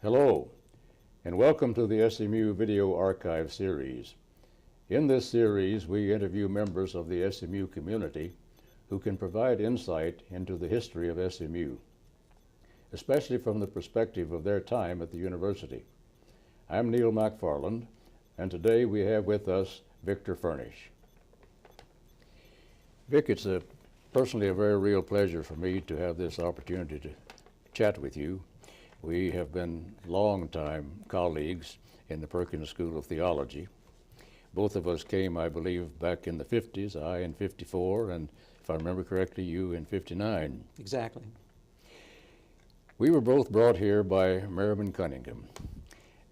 Hello, and welcome to the SMU Video Archive series. In this series, we interview members of the SMU community who can provide insight into the history of SMU, especially from the perspective of their time at the university. I'm Neill McFarland, and today we have with us Victor Furnish. Vic, it's personally a very real pleasure for me to have this opportunity to chat with you. We have been long-time colleagues in the Perkins School of Theology. Both of us came, I believe, back in the 50s, I in 54, and if I remember correctly, you in 59. Exactly. We were both brought here by Merriman Cunningham.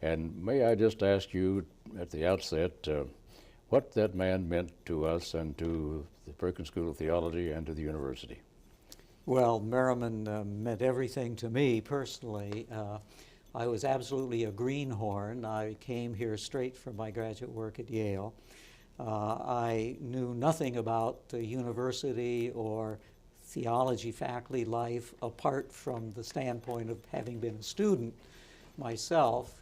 And may I just ask you at the outset what that man meant to us and to the Perkins School of Theology and to the university? Well, Merriman meant everything to me personally. I was absolutely a greenhorn. I came here straight from my graduate work at Yale. I knew nothing about the university or theology faculty life apart from the standpoint of having been a student myself,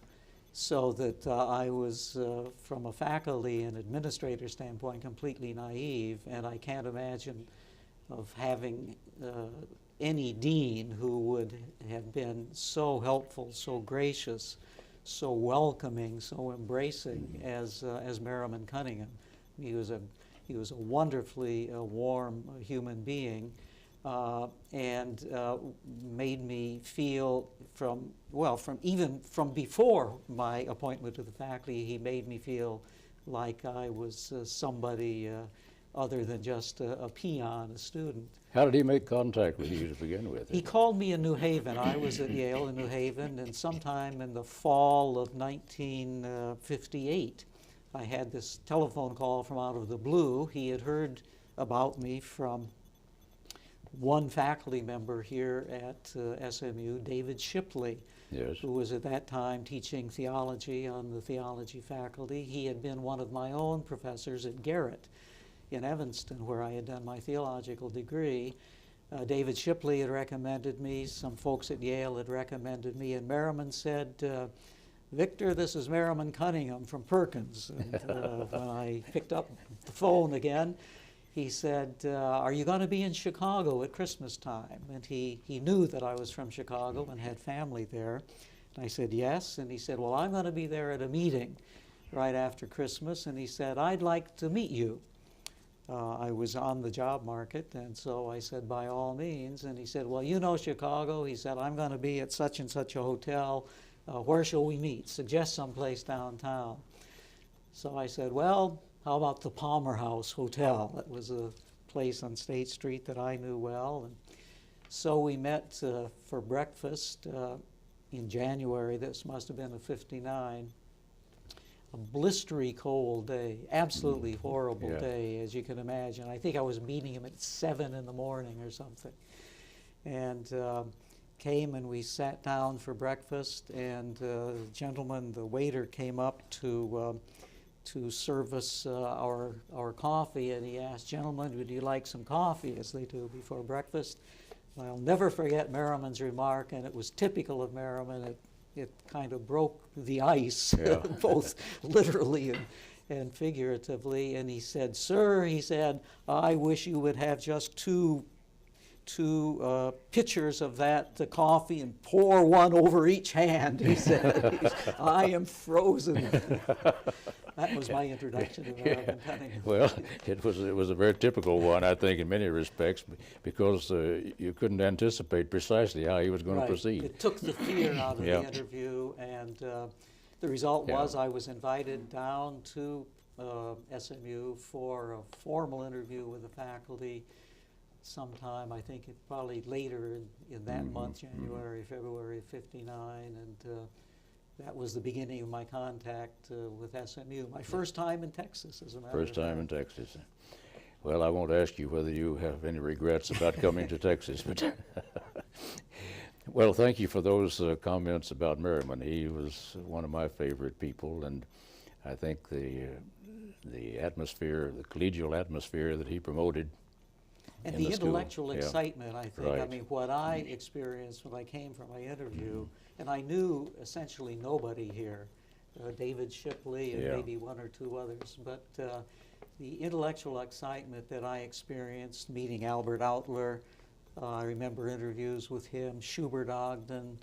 so that I was, from a faculty and administrator standpoint, completely naive, and I can't imagine of having any dean who would have been so helpful, so gracious, so welcoming, so embracing as Merriman Cunningham. He was a wonderfully warm human being, and made me feel even from before my appointment to the faculty, he made me feel like I was somebody other than just a peon, a student. How did he make contact with you to begin with? He called me in New Haven. I was at Yale in New Haven, and sometime in the fall of 1958, I had this telephone call from out of the blue. He had heard about me from one faculty member here at SMU, David Shipley, yes, who was at that time teaching theology on the theology faculty. He had been one of my own professors at Garrett in Evanston, where I had done my theological degree. David Shipley had recommended me, some folks at Yale had recommended me, and Merriman said, Victor, this is Merriman Cunningham from Perkins. And when I picked up the phone again, he said, are you going to be in Chicago at Christmas time? And he knew that I was from Chicago and had family there. And I said, yes. And he said, well, I'm going to be there at a meeting right after Christmas. And he said, I'd like to meet you. I was on the job market, and so I said, by all means. And he said, well, you know Chicago. He said, I'm going to be at such and such a hotel. Where shall we meet? Suggest someplace downtown. So I said, well, how about the Palmer House Hotel? That was a place on State Street that I knew well. And so we met for breakfast in January. This must have been a '59. A blistery cold day, absolutely horrible day, as you can imagine. I think I was meeting him at 7 in the morning or something. And came and we sat down for breakfast, and the gentleman, the waiter, came up to serve us our coffee, and he asked, gentlemen, would you like some coffee, as they do before breakfast? I'll never forget Merriman's remark, and it was typical of Merriman. It kind of broke the ice, both literally and figuratively. And he said, sir, he said, I wish you would have just two pitchers of that coffee and pour one over each hand, he said. I am frozen. That was my introduction to Merriman Cunningham. Well, it was a very typical one, I think, in many respects, because you couldn't anticipate precisely how he was going to proceed. It took the fear out of the interview, and the result was I was invited down to SMU for a formal interview with the faculty sometime, I think probably later in that month, January, February of '59, and that was the beginning of my contact with SMU. My first time in Texas, as a matter of fact. First time in Texas. Well, I won't ask you whether you have any regrets about coming to Texas, but well, thank you for those comments about Merriman. He was one of my favorite people, and I think the atmosphere, the collegial atmosphere that he promoted And in the school. intellectual Yeah. excitement, I think, I Right. mean, what I experienced when I came for my interview, and I knew essentially nobody here, David Shipley and Yeah. maybe one or two others, but the intellectual excitement that I experienced meeting Albert Outler, I remember interviews with him, Schubert Ogden,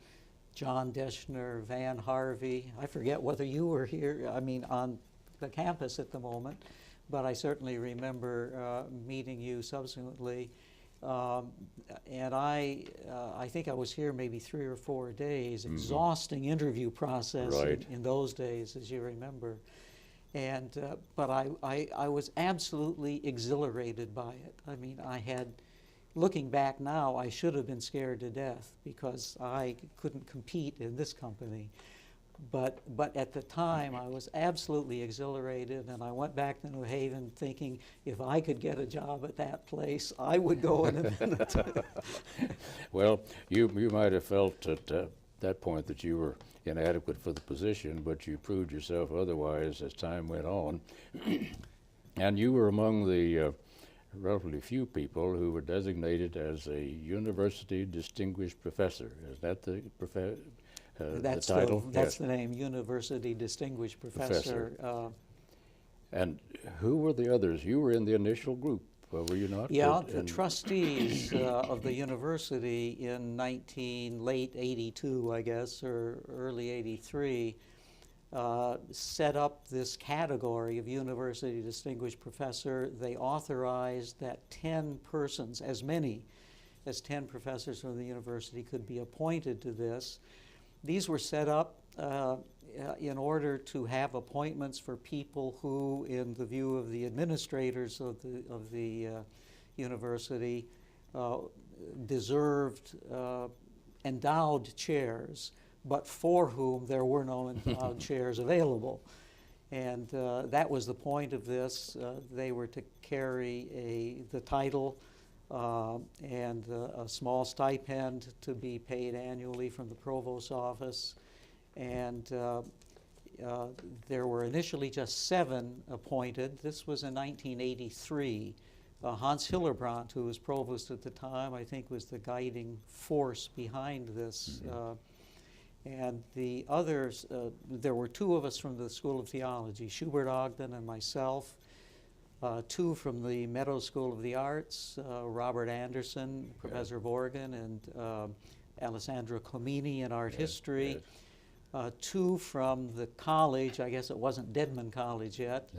John Deschner, Van Harvey. I forget whether you were here, I mean, on the campus at the moment, but I certainly remember meeting you subsequently. And I think I was here maybe 3 or 4 days, exhausting interview process Right. in those days, as you remember. And, but I was absolutely exhilarated by it. I mean, looking back now, I should have been scared to death because I couldn't compete in this company. But at the time, I was absolutely exhilarated, and I went back to New Haven thinking if I could get a job at that place, I would go in a minute. Well, you might have felt at that point that you were inadequate for the position, but you proved yourself otherwise as time went on. And you were among the relatively few people who were designated as a university distinguished professor. Is that the That's the title? That's the name, University Distinguished Professor. And who were the others? You were in the initial group, were you not? Yeah, the trustees of the university in late 82, I guess, or early 83, set up this category of University Distinguished Professor. They authorized that 10 persons, as many as 10 professors from the university could be appointed to this. These were set up in order to have appointments for people who, in the view of the administrators of the university, deserved endowed chairs, but for whom there were no endowed chairs available. And that was the point of this. They were to carry the title and a small stipend to be paid annually from the provost's office. And there were initially just 7 appointed. This was in 1983. Hans Hillebrand, who was provost at the time, I think was the guiding force behind this. And the others, there were 2 of us from the School of Theology, Schubert Ogden and myself. 2 from the Meadows School of the Arts, Robert Anderson, Professor of Organ, and Alessandro Comini in art history. 2 from the college, I guess it wasn't Dedman College yet.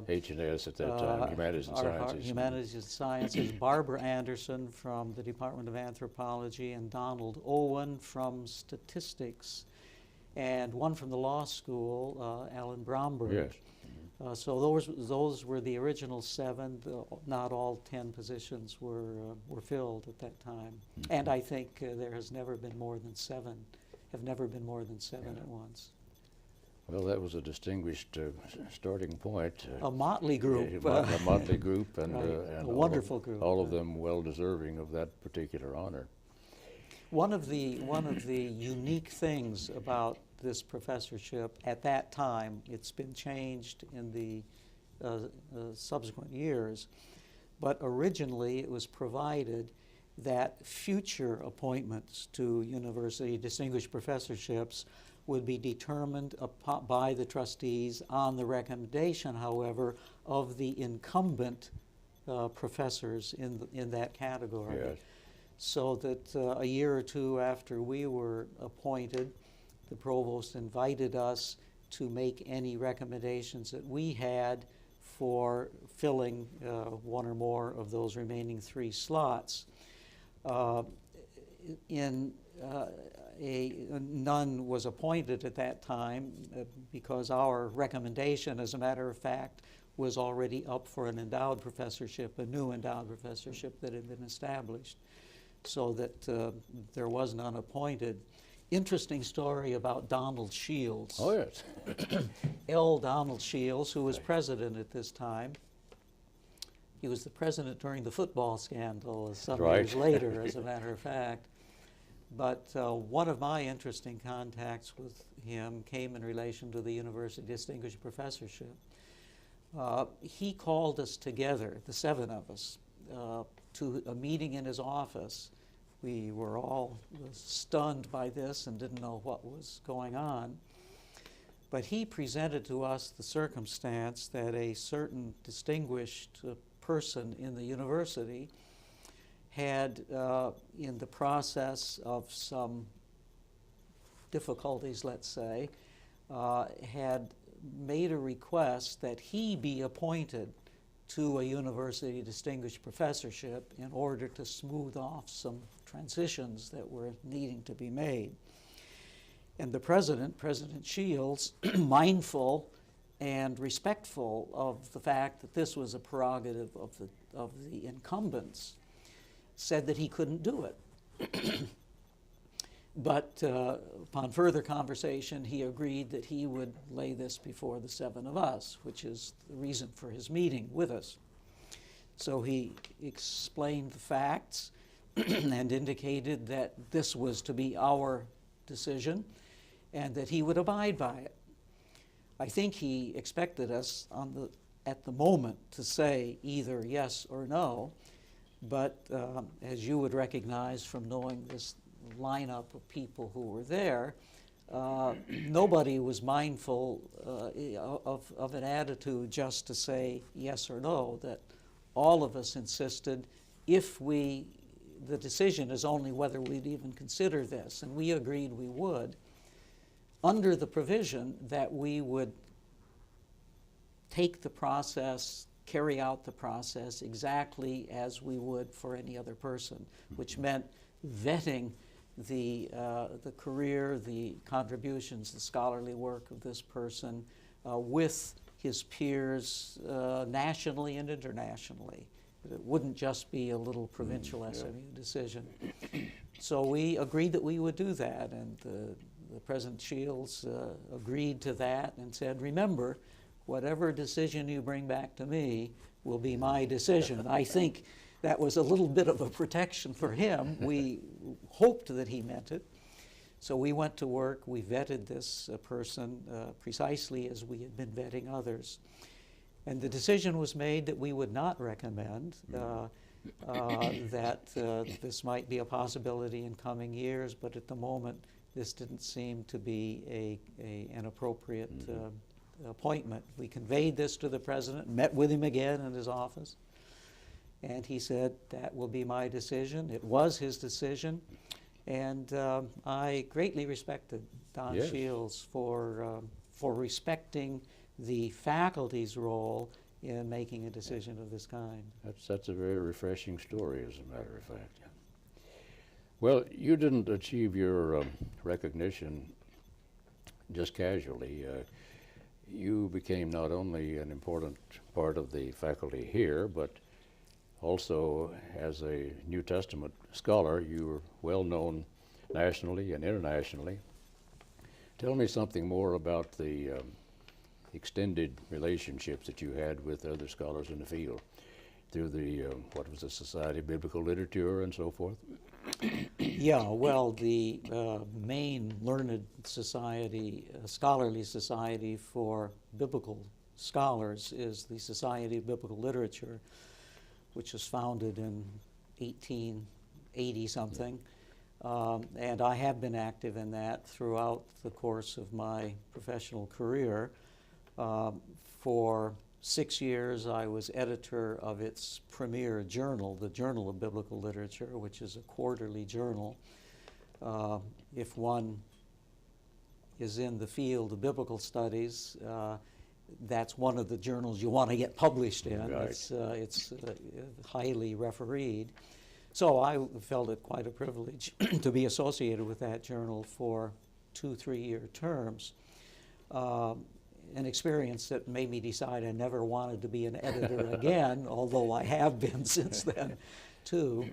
H&S at that time, Humanities and Sciences. Humanities and Sciences. Barbara Anderson from the Department of Anthropology, and Donald Owen from Statistics, and 1 from the law school, Alan Bromberg. Yes. So those were the original 7. Not all 10 positions were filled at that time. And I think there has never been more than 7. Have never been more than 7 at once. Well, that was a distinguished starting point. A motley group. A motley group, and, Right. and A wonderful group. all of them well deserving of that particular honor. One of the unique things about this professorship at that time, it's been changed in the subsequent years, but originally it was provided that future appointments to university distinguished professorships would be determined by the trustees on the recommendation, however, of the incumbent professors in that category. Yes. So that a year or 2 after we were appointed, the provost invited us to make any recommendations that we had for filling 1 or more of those remaining 3 slots. None was appointed at that time because our recommendation, as a matter of fact, was already up for an endowed professorship, a new endowed professorship that had been established, so that there was none appointed. Interesting story about Donald Shields. Oh, yes. L. Donald Shields, who was president at this time. He was the president during the football scandal some years later, as a matter of fact. But one of my interesting contacts with him came in relation to the University Distinguished Professorship. He called us together, the 7 of us, to a meeting in his office. We were all stunned by this and didn't know what was going on. But he presented to us the circumstance that a certain distinguished person in the university had, in the process of some difficulties, let's say, had made a request that he be appointed to a university distinguished professorship in order to smooth off some transitions that were needing to be made. And the president, President Shields, mindful and respectful of the fact that this was a prerogative of the incumbents, said that he couldn't do it. But upon further conversation, he agreed that he would lay this before the seven of us, which is the reason for his meeting with us. So he explained the facts and indicated that this was to be our decision and that he would abide by it. I think he expected us at the moment to say either yes or no, but as you would recognize from knowing this lineup of people who were there, nobody was mindful of an attitude just to say yes or no, that all of us insisted the decision is only whether we'd even consider this, and we agreed we would, under the provision that we would take the process, carry out the process exactly as we would for any other person, which meant vetting the career, the contributions, the scholarly work of this person with his peers nationally and internationally. It wouldn't just be a little provincial SMU decision. So we agreed that we would do that, and the President Shields agreed to that and said, remember, whatever decision you bring back to me will be my decision. I think that was a little bit of a protection for him. We hoped that he meant it. So we went to work, we vetted this person precisely as we had been vetting others. And the decision was made that we would not recommend that this might be a possibility in coming years, but at the moment this didn't seem to be an appropriate appointment. We conveyed this to the president, met with him again in his office, and he said, that will be my decision. It was his decision, and I greatly respected Don Shields for respecting the faculty's role in making a decision of this kind. That's a very refreshing story, as a matter of fact. Well, you didn't achieve your recognition just casually. You became not only an important part of the faculty here, but also as a New Testament scholar, you were well known nationally and internationally. Tell me something more about the extended relationships that you had with other scholars in the field through the, what was the Society of Biblical Literature and so forth? Yeah, well, the main learned society, scholarly society for biblical scholars is the Society of Biblical Literature, which was founded in 1880-something. And I have been active in that throughout the course of my professional career. For 6 years, I was editor of its premier journal, the Journal of Biblical Literature, which is a quarterly journal. If one is in the field of biblical studies, that's one of the journals you want to get published in. Right. It's highly refereed. So I felt it quite a privilege to be associated with that journal for 2-3-year terms. An experience that made me decide I never wanted to be an editor again, although I have been since then too.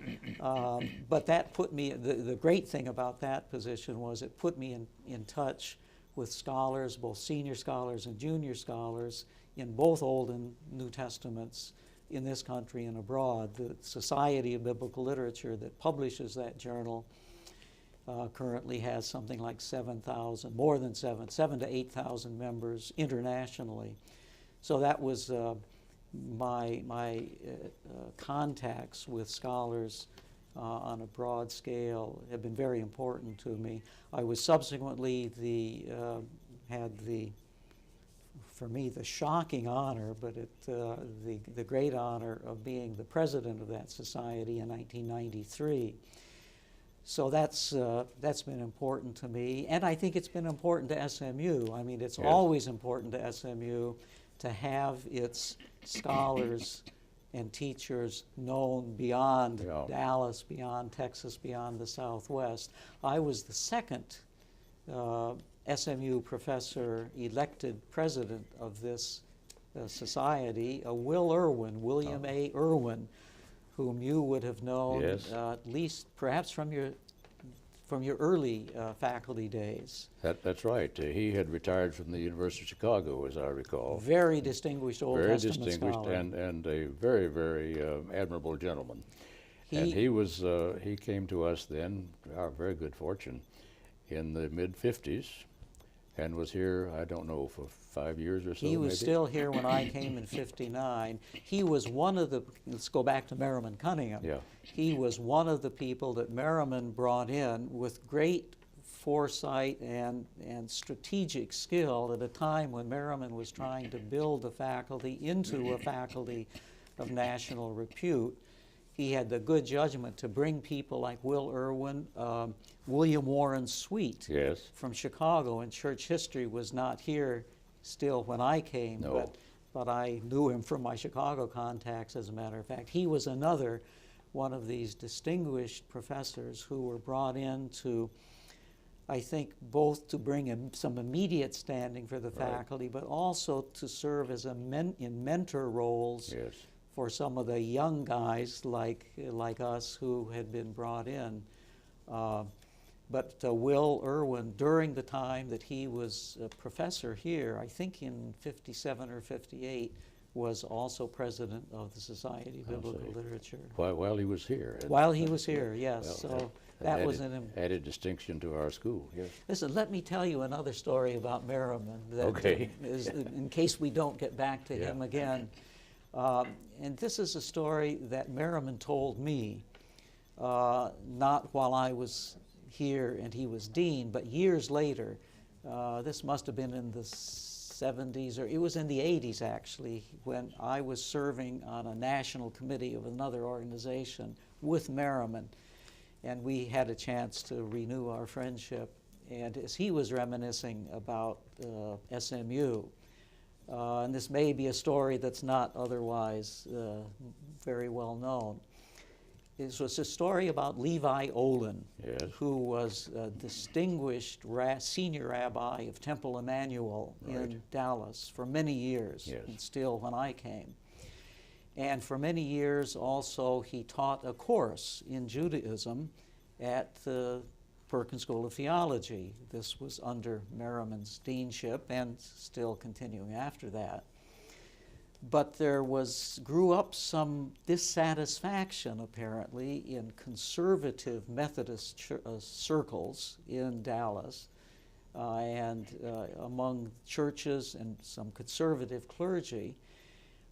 But that put me, the great thing about that position was it put me in touch with scholars, both senior scholars and junior scholars in both Old and New Testaments in this country and abroad. The Society of Biblical Literature that publishes that journal currently has something like 7,000, more than 7,000 to 8,000 members internationally. So that was my contacts with scholars on a broad scale have been very important to me. I was subsequently had the, for me, the shocking honor, but the great honor of being the president of that society in 1993. So that's been important to me, and I think it's been important to SMU. I mean, it's always important to SMU to have its scholars and teachers known beyond Dallas, beyond Texas, beyond the Southwest. I was the second SMU professor elected president of this society, William A. Irwin, whom you would have known at least perhaps from your early faculty days. That's right. He had retired from the University of Chicago, as I recall. Very distinguished Old Testament scholar. And a very, very admirable gentleman. And he came to us then, our very good fortune, in the mid-50s, and was here, I don't know, for 5 years or so. He was still here when I came in '59. He was one of the, let's go back to Merriman Cunningham. Yeah. He was one of the people that Merriman brought in with great foresight and strategic skill at a time when Merriman was trying to build the faculty into a faculty of national repute. He had the good judgment to bring people like Will Irwin, William Warren Sweet from Chicago, and church history was not here still when I came, but I knew him from my Chicago contacts, as a matter of fact. He was another one of these distinguished professors who were brought in to, I think, both to bring some immediate standing for the faculty, but also to serve as in mentor roles for some of the young guys like us who had been brought in. But Will Irwin, during the time that he was a professor here, I think in '57 or '58, was also president of the Society of Biblical Literature. While he was here. While he was here, yes. Well, so that was an added distinction to our school. Yes. Listen, let me tell you another story about Merriman. That is, in case we don't get back to him again. And this is a story that Merriman told me, not while I was here and he was dean, but years later. This must have been in the '70s, or it was in the '80s actually, when I was serving on a national committee of another organization with Merriman, and we had a chance to renew our friendship. And as he was reminiscing about SMU, and this may be a story that's not otherwise very well known. It was a story about Levi Olin, who was a distinguished senior rabbi of Temple Emmanuel in Dallas for many years, and still when I came. And for many years also he taught a course in Judaism at the Perkins School of Theology. This was under Merriman's deanship and still continuing after that. But there grew up some dissatisfaction, apparently, in conservative Methodist circles in Dallas and among churches and some conservative clergy,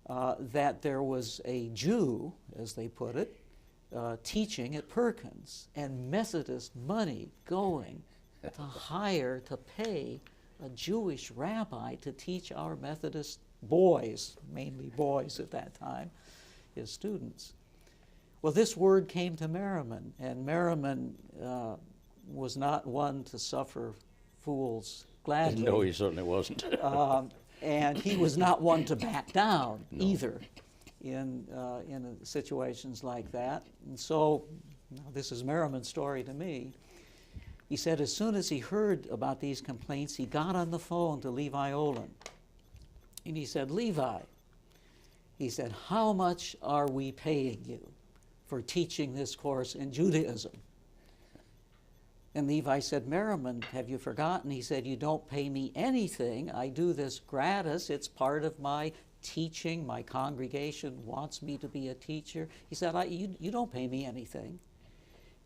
that there was a Jew, as they put it, teaching at Perkins, and Methodist money going to pay a Jewish rabbi to teach our Methodist boys, mainly boys at that time, his students. Well, this word came to Merriman, and Merriman was not one to suffer fools gladly. No, he certainly wasn't. And he was not one to back down either in situations like that. And so, this is Merriman's story to me. He said as soon as he heard about these complaints, he got on the phone to Levi Olin. And he said, Levi, he said, how much are we paying you for teaching this course in Judaism? And Levi said, Merriman, have you forgotten? He said, you don't pay me anything. I do this gratis. It's part of my teaching. My congregation wants me to be a teacher. He said, you don't pay me anything.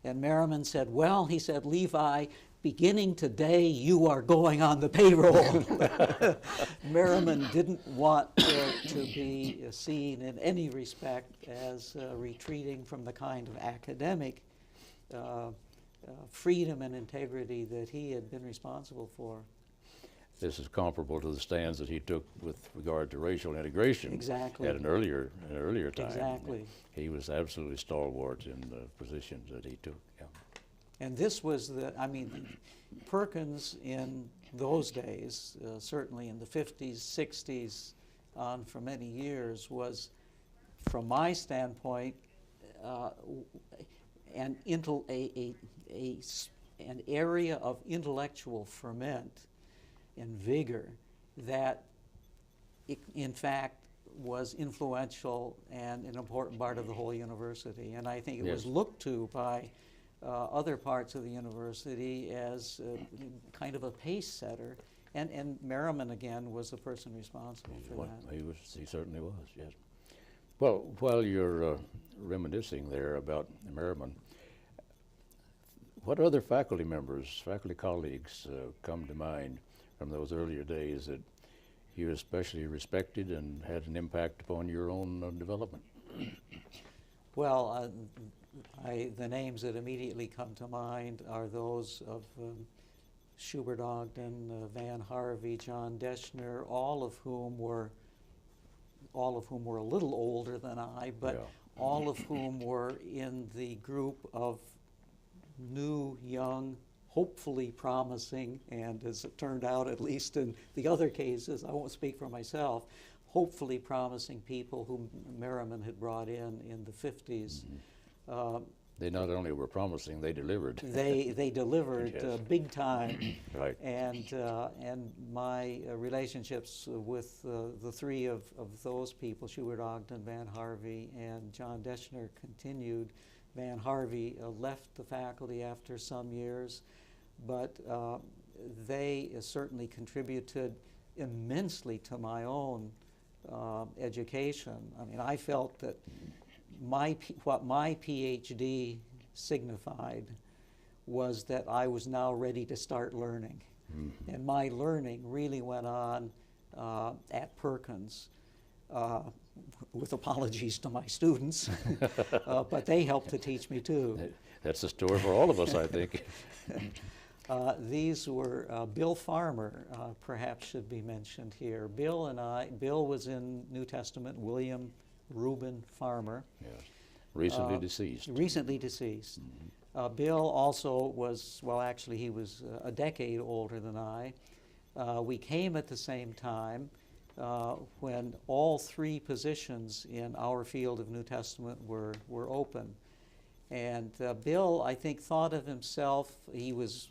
And Merriman said, well, he said, Levi, beginning today, you are going on the payroll. Merriman didn't want to be seen in any respect as retreating from the kind of academic freedom and integrity that he had been responsible for. This is comparable to the stands that he took with regard to racial integration. Exactly. At an earlier time. Exactly. He was absolutely stalwart in the positions that he took. Yeah. And this was I mean, Perkins in those days, certainly in the 50s, 60s, on for many years, was, from my standpoint, an area of intellectual ferment and vigor that, in fact, was influential and an important part of the whole university. And I think it was looked to by other parts of the university as kind of a pace setter. And Merriman, again, was the person responsible for that. He certainly was, yes. Well, while you're reminiscing there about Merriman, what other faculty members, faculty colleagues come to mind from those earlier days that you especially respected and had an impact upon your own development? Well, the names that immediately come to mind are those of Schubert Ogden, Van Harvey, John Deschner, all of whom were a little older than I, but all of whom were in the group of new, young, hopefully promising, and as it turned out, at least in the other cases, I won't speak for myself, hopefully promising people whom Merriman had brought in the 50s. They not only were promising, they delivered. They delivered big time. Right. And my relationships with the three of those people, Schubert Ogden, Van Harvey, and John Deschner, continued. Van Harvey left the faculty after some years, but they certainly contributed immensely to my own education. I mean, I felt that what my PhD signified was that I was now ready to start learning. Mm-hmm. And my learning really went on at Perkins, with apologies to my students, but they helped to teach me too. That's the story for all of us, I think. These were Bill Farmer, perhaps should be mentioned here. Bill was in New Testament, William Reuben Farmer. Yes. Recently deceased. Recently deceased. Mm-hmm. Bill also was, well, actually he was a decade older than I. We came at the same time when all three positions in our field of New Testament were open. And Bill, I think, thought of himself, he was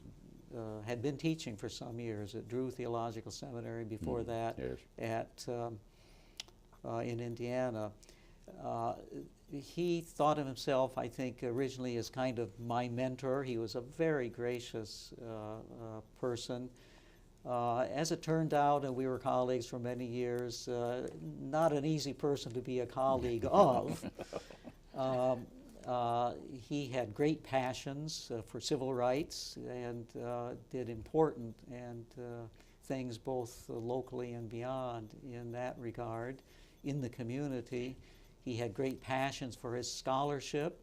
had been teaching for some years at Drew Theological Seminary, before that at in Indiana. He thought of himself, I think, originally as kind of my mentor. He was a very gracious person. As it turned out, and we were colleagues for many years, not an easy person to be a colleague of. He had great passions for civil rights and did important things both locally and beyond in that regard in the community. He had great passions for his scholarship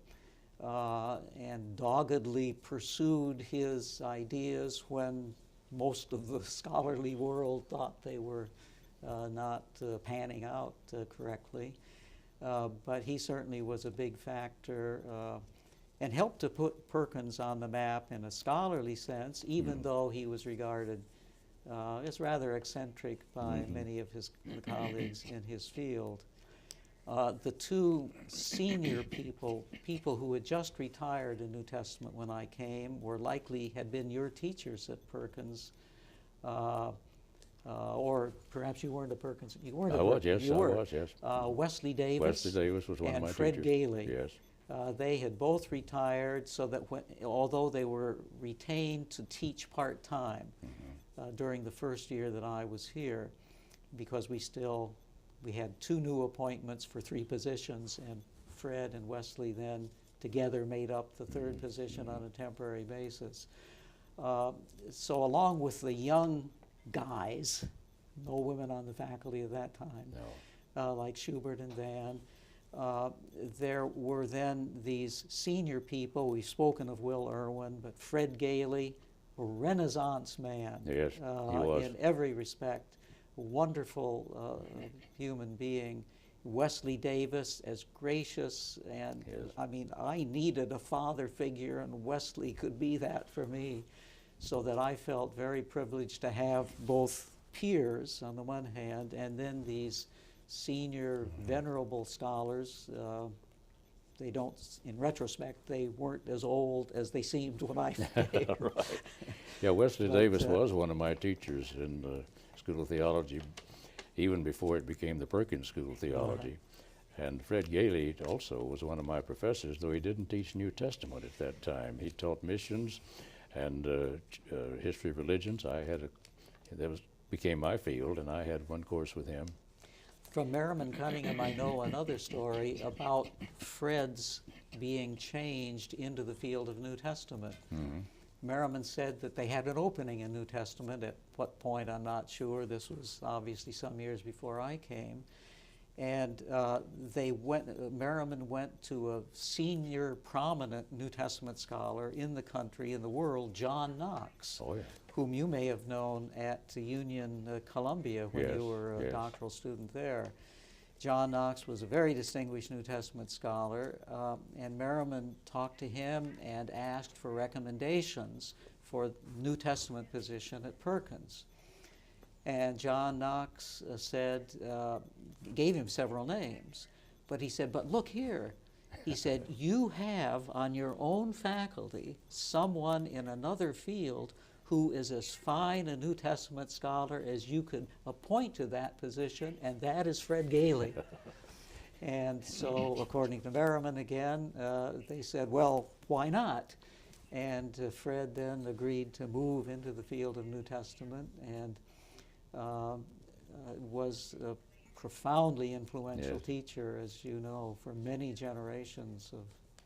and doggedly pursued his ideas when most of the scholarly world thought they were not panning out correctly. But he certainly was a big factor and helped to put Perkins on the map in a scholarly sense, even though he was regarded as rather eccentric by many of his colleagues in his field. The two senior people who had just retired in New Testament when I came, had been your teachers at Perkins. Or perhaps you weren't at Perkins. You weren't at Perkins. I was, yes. Wesley Davis. Wesley Davis was one of my teachers. And Fred Gailey. Yes. They had both retired, so that although they were retained to teach part-time during the first year that I was here, because we had two new appointments for three positions, and Fred and Wesley then together made up the third position on a temporary basis. So along with the young guys, no women on the faculty at that time, like Schubert and Van, there were then these senior people. We've spoken of Will Irwin, but Fred Gailey, a Renaissance man. Yes, he was. In every respect, a wonderful human being. Wesley Davis, as gracious, and yes. I mean, I needed a father figure, and Wesley could be that for me, so that I felt very privileged to have both peers on the one hand, and then these senior, venerable scholars. They don't, in retrospect, they weren't as old as they seemed when I came. Right. Yeah, Wesley Davis was one of my teachers in the School of Theology, even before it became the Perkins School of Theology. And Fred Gailey also was one of my professors, though he didn't teach New Testament at that time. He taught missions and history of religions. That became my field, and I had one course with him. From Merriman Cunningham, I know another story about Fred's being changed into the field of New Testament. Mm-hmm. Merriman said that they had an opening in New Testament. At what point, I'm not sure. This was obviously some years before I came. And Merriman went to a senior prominent New Testament scholar in the country, in the world, John Knox, whom you may have known at Union Columbia when you were a doctoral student there. John Knox was a very distinguished New Testament scholar, and Merriman talked to him and asked for recommendations for New Testament position at Perkins. And John Knox gave him several names, but he said, but look here. He said, you have on your own faculty someone in another field who is as fine a New Testament scholar as you could appoint to that position, and that is Fred Gailey. And so, according to Merriman again, they said, well, why not? And Fred then agreed to move into the field of New Testament, and was a profoundly influential teacher, as you know, for many generations of.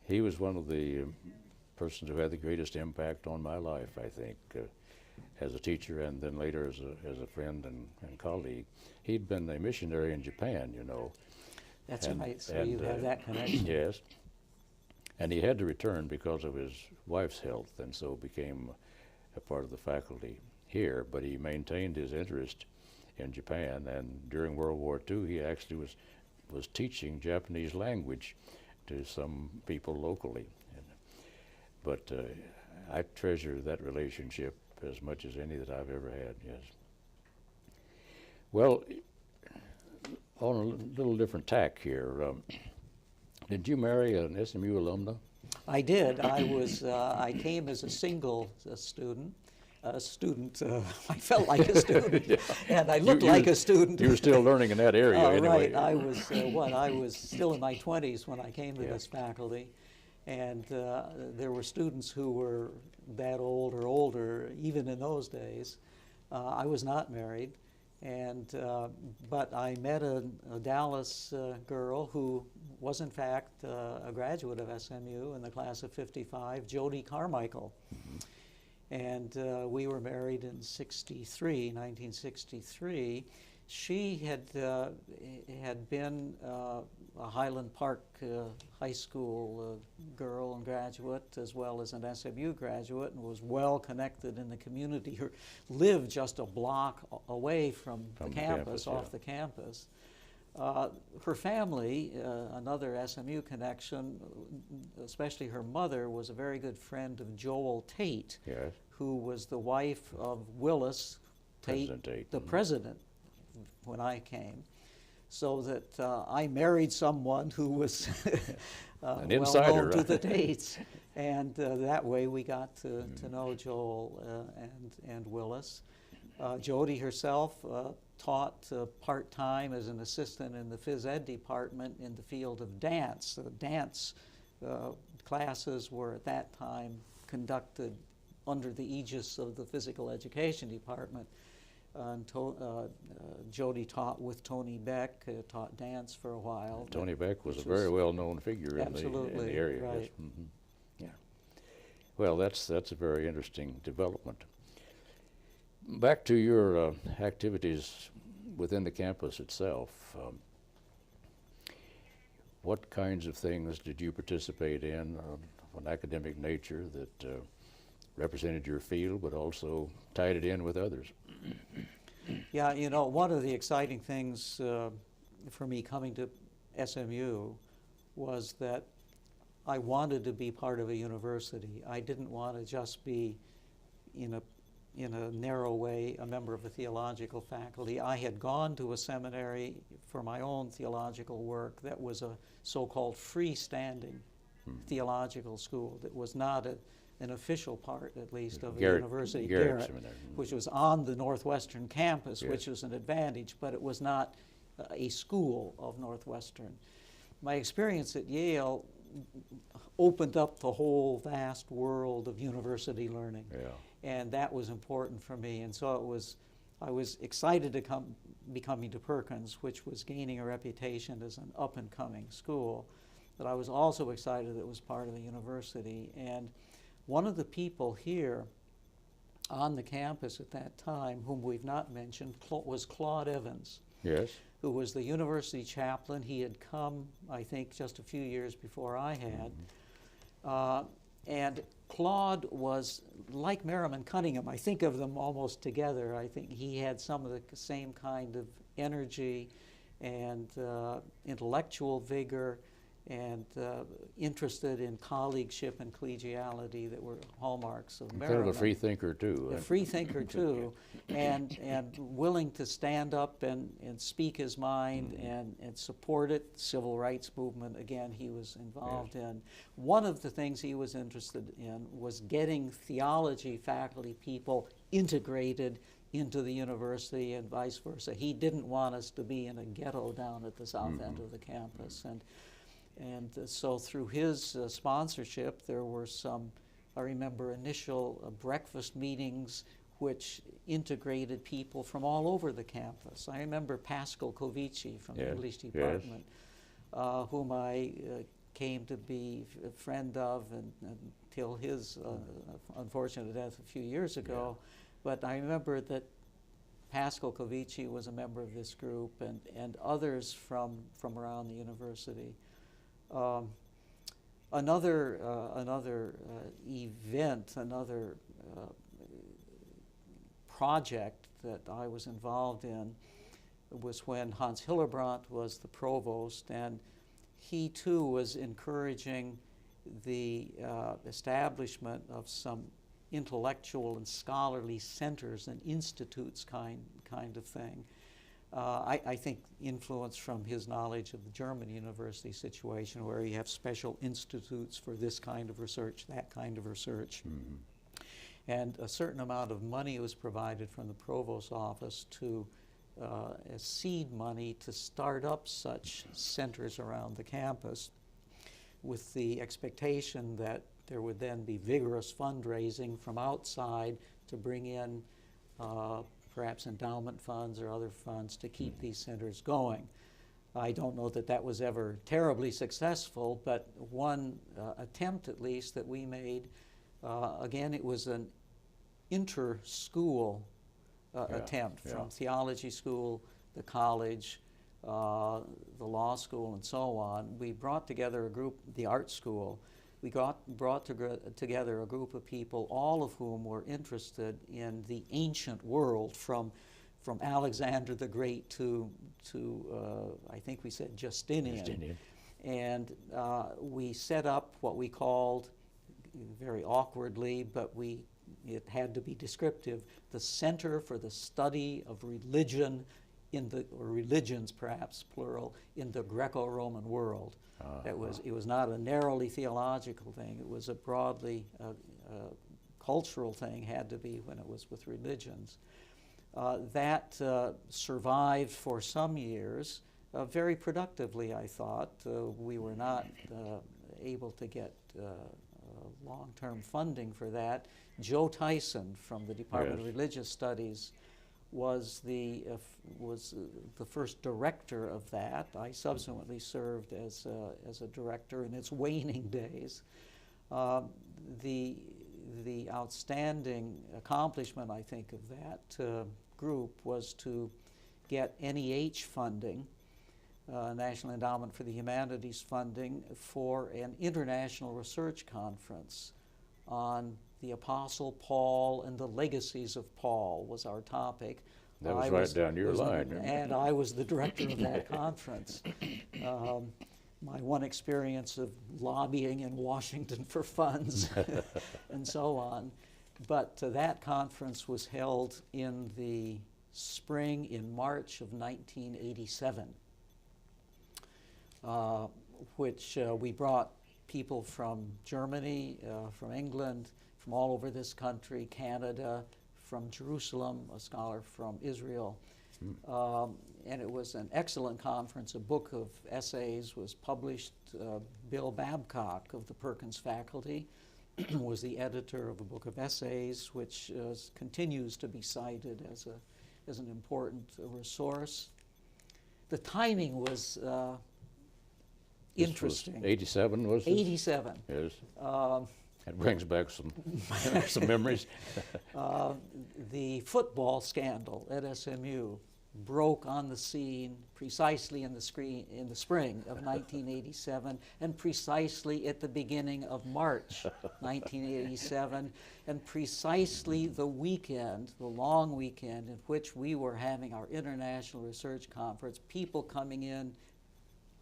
He was one of the persons who had the greatest impact on my life, I think, as a teacher and then later as a friend and colleague. He'd been a missionary in Japan, you know. That's right, so you have that connection. Yes. And he had to return because of his wife's health, and so became a part of the faculty here, but he maintained his interest in Japan, and during World War II he actually was teaching Japanese language to some people locally. But I treasure that relationship as much as any that I've ever had, yes. Well, on a little different tack here, did you marry an SMU alumna? I did. I came as a single student. I felt like a student, and I looked like a student. You were still learning in that area anyway. Right. I was, I was still in my 20s when I came to this faculty. And there were students who were that old or older, even in those days. I was not married, but I met a Dallas girl who was in fact a graduate of SMU in the class of '55, Jody Carmichael. Mm-hmm. And we were married in 1963. She had been a Highland Park High School girl and graduate, as well as an SMU graduate, and was well connected in the community. Her lived just a block away from the campus, off the campus. Her family, another SMU connection, especially her mother, was a very good friend of Joel Tate, who was the wife of Willis Tate, the president, when I came. So that I married someone who was an insider, well known to the Tates, and that way we got to know Joel and Willis. Jody herself taught part-time as an assistant in the phys ed department in the field of dance. Dance classes were at that time conducted under the aegis of the physical education department. Jody taught with Tony Beck, taught dance for a while. Tony Beck was a very well-known figure in the area. Right. Yes. Mm-hmm. Yeah. Well, that's a very interesting development. Back to your activities within the campus itself. What kinds of things did you participate in of an academic nature that represented your field, but also tied it in with others? Yeah, you know, one of the exciting things for me coming to SMU was that I wanted to be part of a university. I didn't want to just be, in a narrow way, a member of a theological faculty. I had gone to a seminary for my own theological work that was a so-called freestanding theological school that was not an official part, at least, of a university, Garrett Seminary, which was on the Northwestern campus, yes, which was an advantage, but it was not a school of Northwestern. My experience at Yale opened up the whole vast world of university learning, yeah, and that was important for me. And so I was excited to be coming to Perkins, which was gaining a reputation as an up-and-coming school, but I was also excited that it was part of a university. And one of the people here on the campus at that time, whom we've not mentioned, was Claude Evans, yes, who was the university chaplain. He had come, I think, just a few years before I had. And Claude was like Merriman Cunningham. I think of them almost together. I think he had some of the same kind of energy and intellectual vigor and interested in colleagueship and collegiality that were hallmarks of Merriman. kind of a free thinker too. A free thinker too, and willing to stand up and speak his mind and support it. Civil rights movement, again, he was involved in. One of the things he was interested in was getting theology faculty people integrated into the university and vice versa. He didn't want us to be in a ghetto down at the south end of the campus. And so through his sponsorship, there were some, I remember, initial breakfast meetings which integrated people from all over the campus. I remember Pascal Covici from the English department, whom I came to be a friend of until his unfortunate death a few years ago. But I remember that Pascal Covici was a member of this group, and others from around the university. Another event, another project that I was involved in was when Hans Hillebrand was the provost, and he too was encouraging the establishment of some intellectual and scholarly centers and institutes kind of thing. I think influenced from his knowledge of the German university situation, where you have special institutes for this kind of research, that kind of research. And a certain amount of money was provided from the provost's office to as seed money to start up such centers around the campus, with the expectation that there would then be vigorous fundraising from outside to bring in perhaps endowment funds or other funds to keep these centers going. I don't know that that was ever terribly successful, but one attempt at least that we made, again, it was an inter-school attempt from theology school, the college, the law school, and so on. We brought together a group, the art school. We brought together a group of people, all of whom were interested in the ancient world, from Alexander the Great to I think we said Justinian. And we set up what we called, very awkwardly, but it had to be descriptive, the Center for the Study of Religion or religions perhaps, plural, in the Greco-Roman world. It was not a narrowly theological thing. It was a broadly cultural thing, had to be when it was with religions. That survived for some years very productively, I thought. We were not able to get long-term funding for that. Joe Tyson from the Department of Religious Studies was the first director of that. I subsequently served as a director in its waning days. The outstanding accomplishment, I think, of that group was to get NEH funding, National Endowment for the Humanities funding, for an international research conference on the Apostle Paul and the legacies of Paul was our topic. That was right down your line. And I was the director of that conference. My one experience of lobbying in Washington for funds and so on. But that conference was held in the spring, in March of 1987, which we brought people from Germany, from England, from all over this country, Canada, from Jerusalem, a scholar from Israel. And it was an excellent conference. A book of essays was published. Bill Babcock of the Perkins faculty was the editor of a book of essays, which continues to be cited as an important resource. The timing was interesting. Was 87, was it? 87. Yes. It brings back some some memories. The football scandal at SMU broke on the scene precisely in the spring of 1987, and precisely at the beginning of March 1987, and precisely the weekend, the long weekend in which we were having our international research conference, people coming in,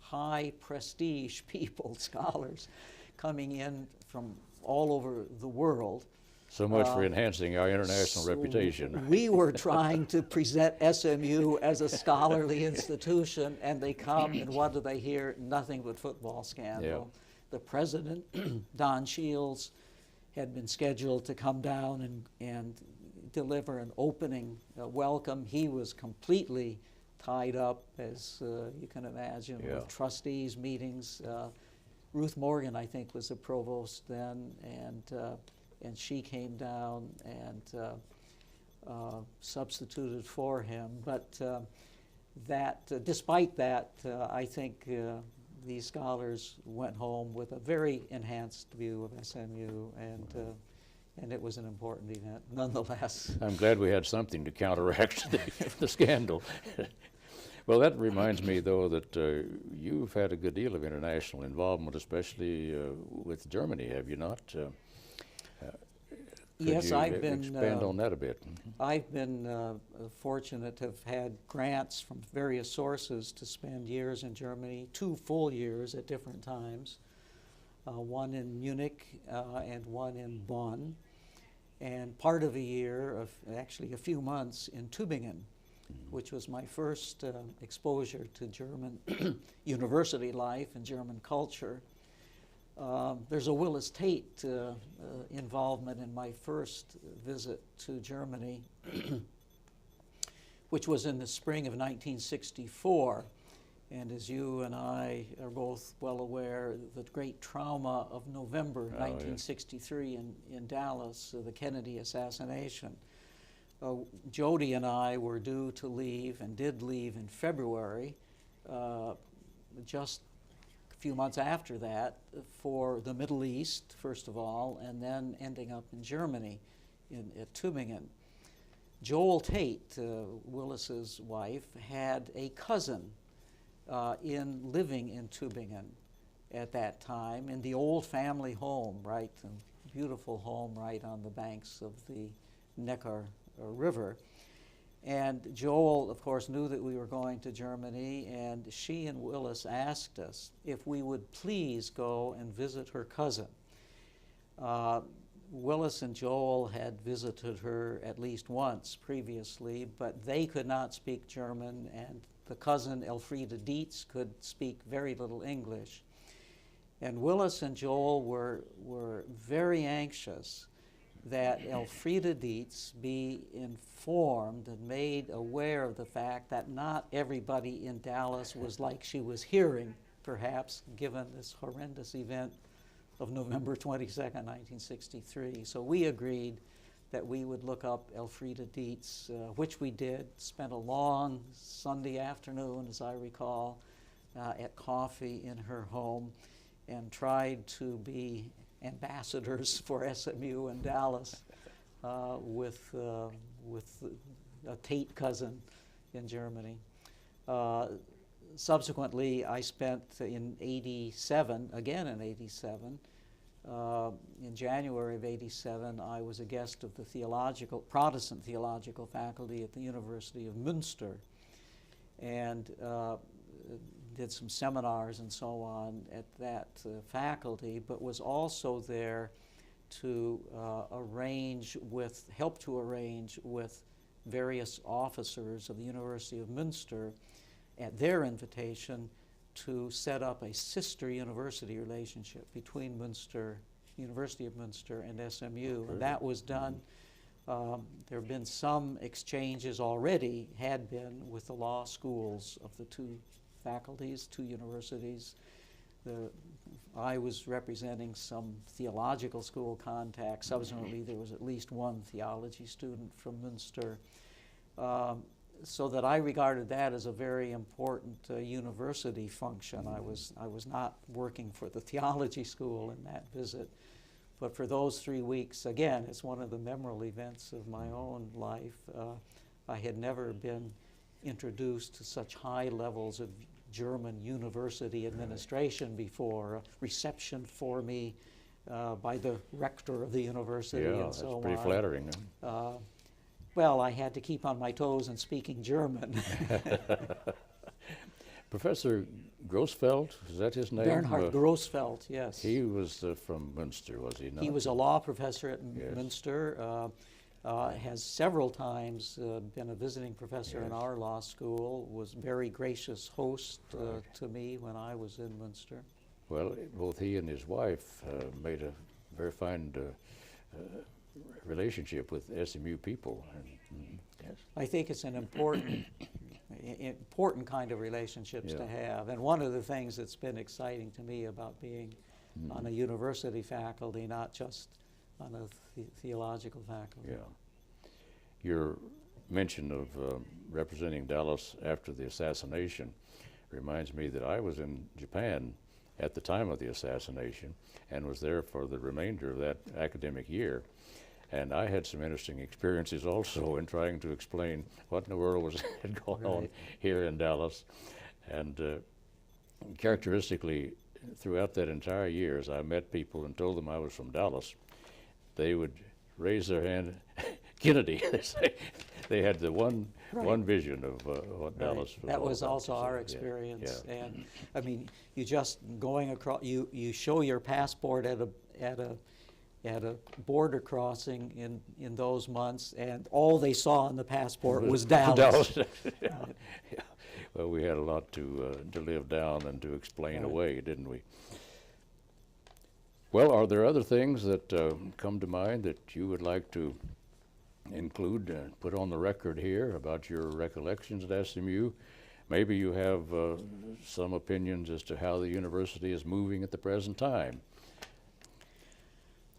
high prestige people, scholars, coming in from all over the world. So much for enhancing our international reputation. We were trying to present SMU as a scholarly institution, and they come, and what do they hear? Nothing but football scandal. Yeah. The president, Don Shields, had been scheduled to come down and deliver an opening welcome. He was completely tied up, as you can imagine, with trustees meetings. Ruth Morgan, I think, was the provost then, and she came down and substituted for him. But despite that, I think these scholars went home with a very enhanced view of SMU, and it was an important event nonetheless. I'm glad we had something to counteract the scandal. Well, that reminds me, though, that you've had a good deal of international involvement, especially with Germany, have you not? Yes, I've been. Expand on that a bit. I've been fortunate to have had grants from various sources to spend years in Germany, 2 full years at different times, one in Munich and one in Bonn, and part of a year, actually a few months, in Tübingen, which was my first exposure to German university life and German culture. There's a Willis Tate involvement in my first visit to Germany, which was in the spring of 1964. And as you and I are both well aware, the great trauma of November 1963 in Dallas, the Kennedy assassination. Jody and I were due to leave, and did leave in February, just a few months after that, for the Middle East, first of all, and then ending up in Germany at Tübingen. Joel Tate, Willis's wife, had a cousin living in Tübingen at that time, in the old family home, right, a beautiful home right on the banks of the Neckar River. And Joel, of course, knew that we were going to Germany, and she and Willis asked us if we would please go and visit her cousin. Willis and Joel had visited her at least once previously, but they could not speak German, and the cousin, Elfriede Dietz, could speak very little English. And Willis and Joel were very anxious that Elfriede Dietz be informed and made aware of the fact that not everybody in Dallas was like she was hearing, perhaps, given this horrendous event of November 22nd, 1963. So we agreed that we would look up Elfriede Dietz, which we did, spent a long Sunday afternoon, as I recall, at coffee in her home, and tried to be ambassadors for SMU in Dallas with a Tate cousin in Germany. Subsequently, I spent in '87, again in '87, in January of '87, I was a guest of the Protestant theological faculty at the University of Münster, and did some seminars and so on at that faculty, but was also there to help to arrange with various officers of the University of Münster at their invitation to set up a sister university relationship between University of Münster and SMU. And that was done. There have been some exchanges already, had been, with the law schools of the two faculties, two universities. I was representing some theological school contacts. Subsequently, there was at least one theology student from Münster. So that I regarded that as a very important university function. I was not working for the theology school in that visit, but for those 3 weeks, again, it's one of the memorable events of my own life. I had never been introduced to such high levels of German university administration before. A reception for me by the rector of the university and so on. Yeah, that's pretty flattering. Well, I had to keep on my toes in speaking German. Professor Grossfeld, is that his name? Bernhard Grossfeld, yes. He was from Münster, was he not? He was a law professor at Münster, has several times been a visiting professor in our law school, was very gracious host to me when I was in Münster. Well, both he and his wife made a very fine relationship with SMU people. Yes. I think it's an important kind of relationships to have. And one of the things that's been exciting to me about being on a university faculty, not just on a theological faculty. Yeah. Your mention of representing Dallas after the assassination reminds me that I was in Japan at the time of the assassination and was there for the remainder of that academic year. And I had some interesting experiences also in trying to explain what in the world had gone on here in Dallas. And characteristically, throughout that entire year, as I met people and told them I was from Dallas, they would raise their hand, Kennedy, they say. They had the one vision of what Dallas was. That was all about. also our experience. Yeah. And I mean, you just going across, you show your passport at a border crossing in those months, and all they saw on the passport was Dallas. Yeah. Well, we had a lot to live down and to explain away, didn't we? Well, are there other things that come to mind that you would like to include, put on the record here about your recollections at SMU? Maybe you have some opinions as to how the university is moving at the present time.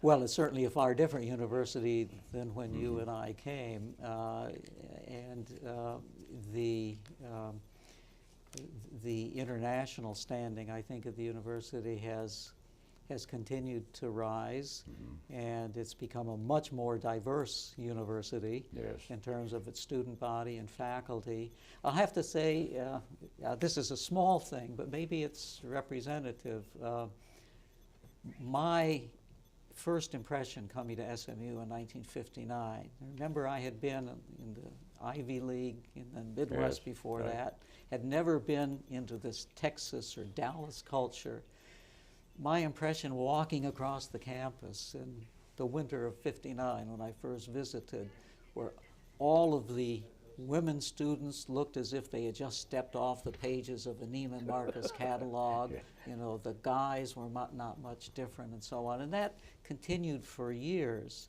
Well, it's certainly a far different university than when you and I came, and the international standing, I think, of the university has continued to rise, and it's become a much more diverse university in terms of its student body and faculty. I'll have to say, this is a small thing, but maybe it's representative. My first impression coming to SMU in 1959, I remember I had been in the Ivy League in the Midwest before that, had never been into this Texas or Dallas culture. My impression walking across the campus in the winter of '59 when I first visited, where all of the women students looked as if they had just stepped off the pages of the Neiman Marcus catalog. You know, the guys were not much different and so on. And that continued for years.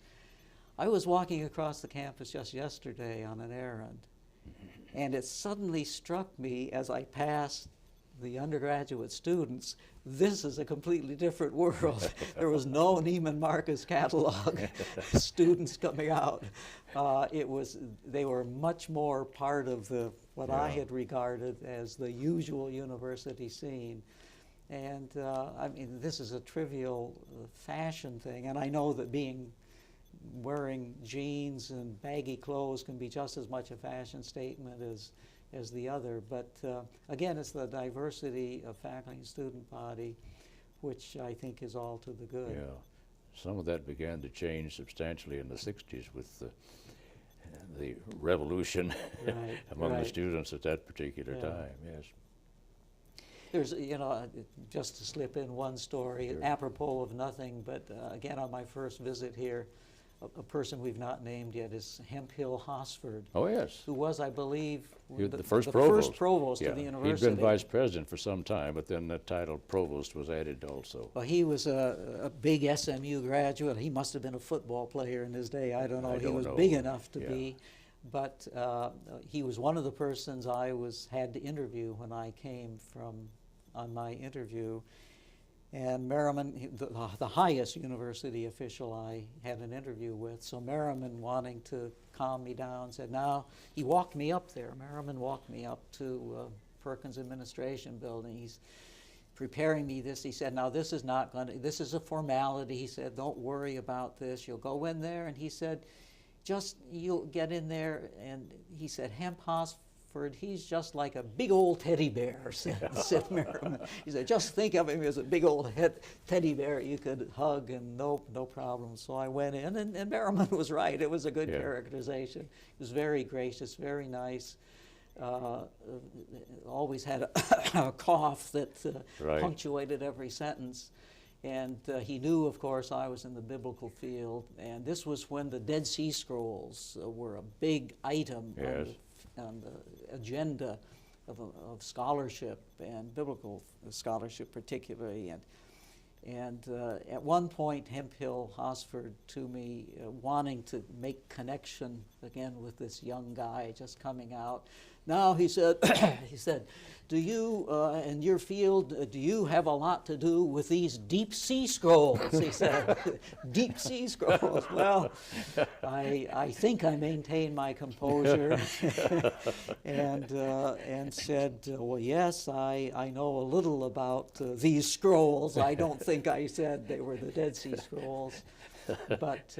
I was walking across the campus just yesterday on an errand, and it suddenly struck me as I passed the undergraduate students, this is a completely different world. There was no Neiman Marcus catalog students coming out. They were much more part of what I had regarded as the usual university scene. And I mean, this is a trivial fashion thing, and I know that wearing jeans and baggy clothes can be just as much a fashion statement as the other. But again, it's the diversity of faculty and student body, which I think is all to the good. Yeah, some of that began to change substantially in the 60s with the revolution among the students at that particular time, yes. There's, just to slip in one story, apropos of nothing, but again, on my first visit here, a person we've not named yet is Hemphill Hosford. Oh, yes. Who was, I believe, the first provost of the university. He'd been vice president for some time, but then the title provost was added also. Well, he was a big SMU graduate. He must have been a football player in his day. I don't know. He was big enough to be. But he was one of the persons I had to interview when I came on my interview. And Merriman, the highest university official I had an interview with, so Merriman, wanting to calm me down, said, now, he walked me up there. Merriman walked me up to Perkins Administration Building. He's preparing me this. He said, now, this is a formality. He said, don't worry about this. You'll go in there. And he said, you'll get in there. And he said, Hemp Hosford, he's just like a big old teddy bear, said Merriman. He said, just think of him as a big old teddy bear you could hug, and no problem. So I went in, and Merriman was right. It was a good characterization. He was very gracious, very nice. Always had a cough that punctuated every sentence. And he knew, of course, I was in the biblical field. And this was when the Dead Sea Scrolls were a big item on the agenda of scholarship, and biblical scholarship particularly. And at one point, Hemphill Hosford to me, wanting to make connection again with this young guy just coming out. Now, he said, do you, in your field, do you have a lot to do with these deep sea scrolls? He said, deep sea scrolls. Well, I think I maintained my composure and said, well, yes, I know a little about these scrolls. I don't think I said they were the Dead Sea Scrolls. But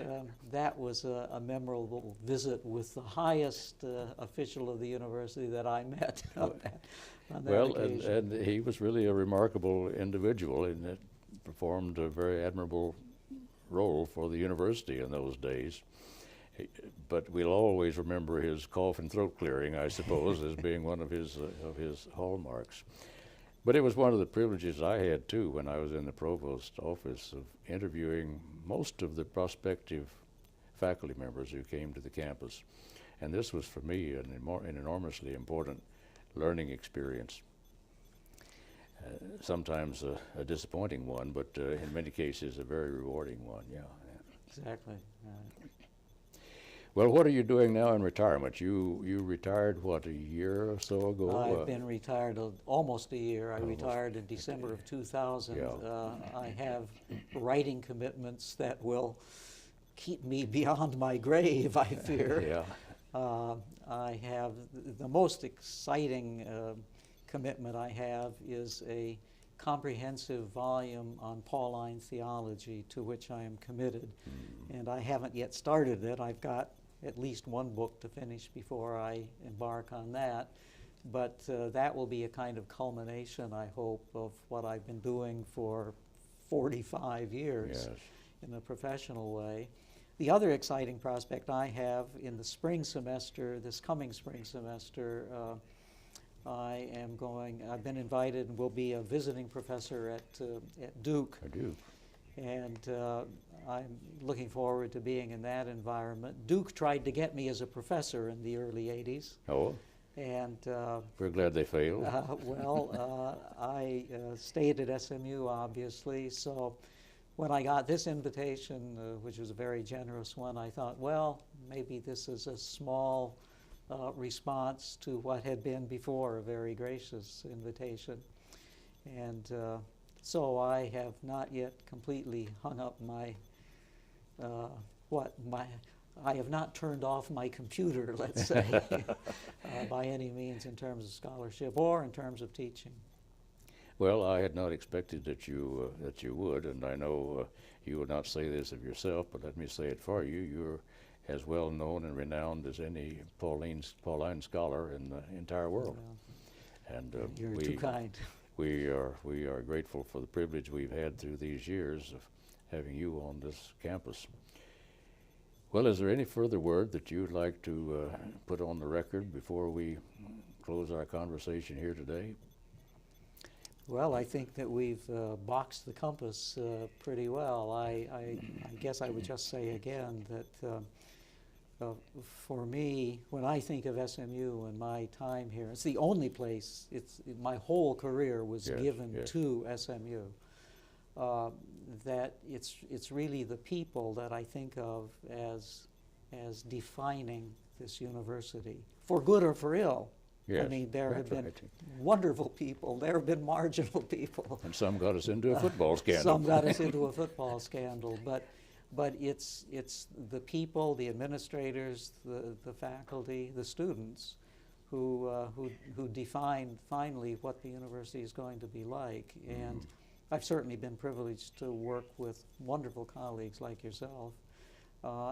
that was a memorable visit with the highest official of the university that I met on that occasion. And he was really a remarkable individual, and it performed a very admirable role for the university in those days. But we'll always remember his cough and throat clearing, I suppose, as being one of his hallmarks. But it was one of the privileges I had, too, when I was in the provost's office, of interviewing most of the prospective faculty members who came to the campus. And this was, for me, an enormously important learning experience. Sometimes a disappointing one, but in many cases a very rewarding one, Exactly. Right. Well, what are you doing now in retirement? You retired, what, a year or so ago? I've been retired almost a year. I retired in December of 2000. I have writing commitments that will keep me beyond my grave, I fear. I have, the most exciting commitment I have is a comprehensive volume on Pauline theology, to which I am committed. And I haven't yet started it. I've got at least one book to finish before I embark on that. But that will be a kind of culmination, I hope, of what I've been doing for 45 years in a professional way. The other exciting prospect I have in the spring semester, this coming spring semester, I've been invited and will be a visiting professor at Duke. And I'm looking forward to being in that environment. Duke tried to get me as a professor in the early 80s. Oh. And we're glad they failed. I stayed at SMU, obviously, so when I got this invitation, which was a very generous one, I thought, well, maybe this is a small response to what had been before a very gracious invitation. And so I have not yet completely hung up my, I have not turned off my computer, let's say, by any means in terms of scholarship or in terms of teaching. Well, I had not expected that you would, and I know you would not say this of yourself, but let me say it for you. You're as well known and renowned as any Pauline scholar in the entire world. Well, And you're too kind. We are grateful for the privilege we've had through these years of having you on this campus. Well, is there any further word that you'd like to put on the record before we close our conversation here today? Well, I think that we've boxed the compass pretty well. I guess I would just say again that for me, when I think of SMU and my time here, it's the only place, my whole career was given to SMU. That it's really the people that I think of as defining this university, for good or for ill. Yes, I mean, there have been right. wonderful people. There have been marginal people. And some got us into a football scandal. Some got us into a football scandal. But it's the people, the administrators, the faculty, the students who define finally what the university is going to be like. And I've certainly been privileged to work with wonderful colleagues like yourself,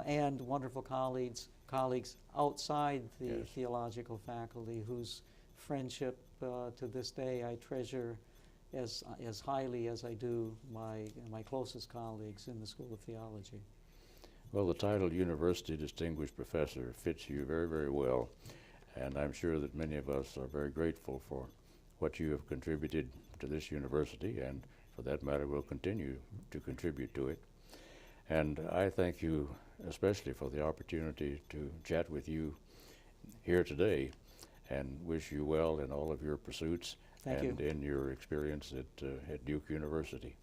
and wonderful colleagues outside the theological faculty whose friendship to this day I treasure as highly as I do my closest colleagues in the School of Theology. Well, the title University Distinguished Professor fits you very, very well, and I'm sure that many of us are very grateful for what you have contributed to this university, and for that matter will continue to contribute to it. And I thank you especially for the opportunity to chat with you here today, and wish you well in all of your pursuits and in your experience at Duke University.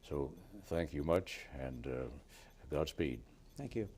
So thank you much, and Godspeed. Thank you.